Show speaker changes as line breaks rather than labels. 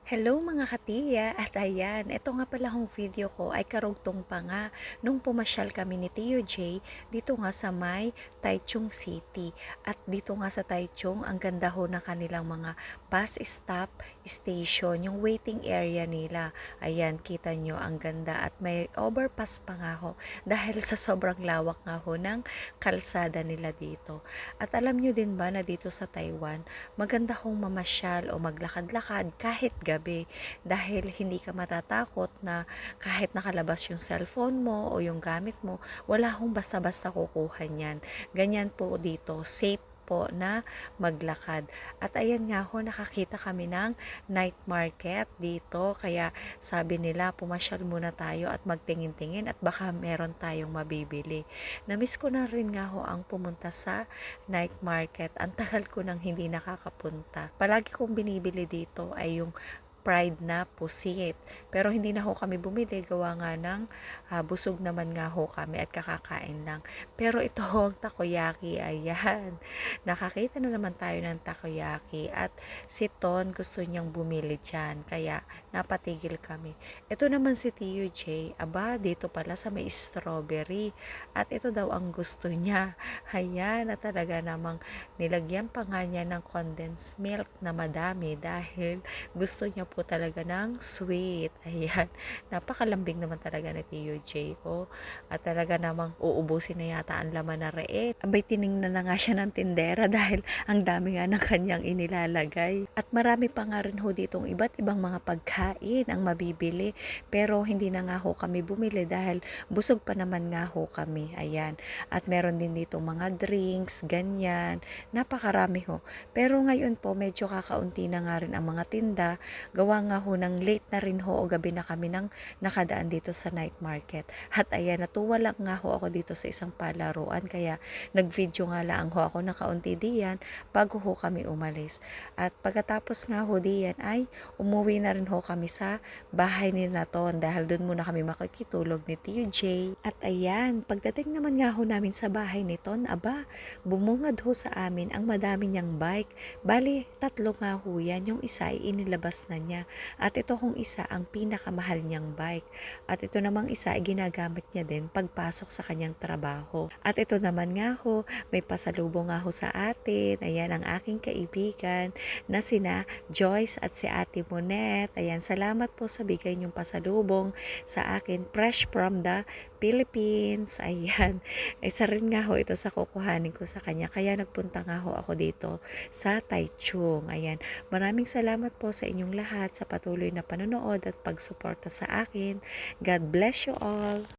Hello mga katiya at ayan, ito nga pala hong video ko ay karugtong pa nga nung pumasyal kami ni Tio J dito nga sa may Taichung City. At dito nga sa Taichung, ang ganda ho ng kanilang mga bus stop station, yung waiting area nila. Ayan, kita nyo ang ganda at may overpass pa nga ho dahil sa sobrang lawak nga ho ng kalsada nila dito. At alam nyo din ba na dito sa Taiwan, maganda hong mamasyal o maglakad-lakad kahit gabi dahil hindi ka matatakot na kahit nakalabas yung cellphone mo o yung gamit mo, wala hong basta-basta kukuha niyan. Ganyan po dito, safe po na maglakad. At ayan nga ho, nakakita kami ng night market dito. Kaya sabi nila, pumasyal muna tayo at magtingin-tingin at baka meron tayong mabibili. Namiss ko na rin nga ho ang pumunta sa night market. Ang tagal ko nang hindi nakakapunta. Palagi kong binibili dito ay yung fried na pusit. Pero hindi na ho kami bumili, gawa nga ng busog naman nga ho kami at kakakain lang. Pero ito ho ang takoyaki, ayan. Nakakita na naman tayo ng takoyaki at si Ton gusto niyang bumili dyan. Kaya napatigil kami. Ito naman si Tio J, aba, dito pala sa may strawberry. At ito daw ang gusto niya. Ayan, na talaga namang nilagyan pa nga niya ng condensed milk na madami dahil gusto niya po talaga ng sweet. Ayan. Napakalambing naman talaga ni Tio J. Oh. At talaga namang uubusin na yata ang laman na reet. Abay, tiningnan na nga siya ng tindera dahil ang dami nga ng kanyang inilalagay. At marami pa nga rin ho ditong iba't ibang mga pagkain ang mabibili. Pero hindi na nga ho kami bumili dahil busog pa naman nga ho kami. Ayan. At meron din dito mga drinks, ganyan. Napakarami ho. Pero ngayon po, medyo kakaunti na nga rin ang mga tinda. Gawa nga ho ng late na rin ho o gabi na kami nang nakadaan dito sa night market. At ayan, natuwa lang nga ho ako dito sa isang palaruan. Kaya nag-video nga lang ho ako na kaunti diyan bago ho kami umalis. At pagkatapos nga ho diyan ay umuwi na rin ho kami sa bahay ni Naton dahil doon muna kami makikitulog ni Tio J. At ayan, pagdating naman nga ho namin sa bahay ni Ton, aba, bumungad ho sa amin ang madami niyang bike. Bali, tatlo nga ho yan. Yung isa ay inilabas na niya. At ito kong isa ang pinakamahal niyang bike. At ito namang isa ay ginagamit niya din pagpasok sa kanyang trabaho. At ito naman nga ho, may pasalubong nga ho sa atin. Ayan ang aking kaibigan na sina Joyce at si Ate Monet. Ayan, salamat po sa bigay niyong pasalubong sa akin. Fresh from the Philippines. Ayan. Isa rin nga ho ito sa kukuhanin ko sa kanya. Kaya nagpunta nga ho ako dito sa Taichung. Ayan. Maraming salamat po sa inyong lahat sa patuloy na panonood at pagsuporta sa akin. God bless you all.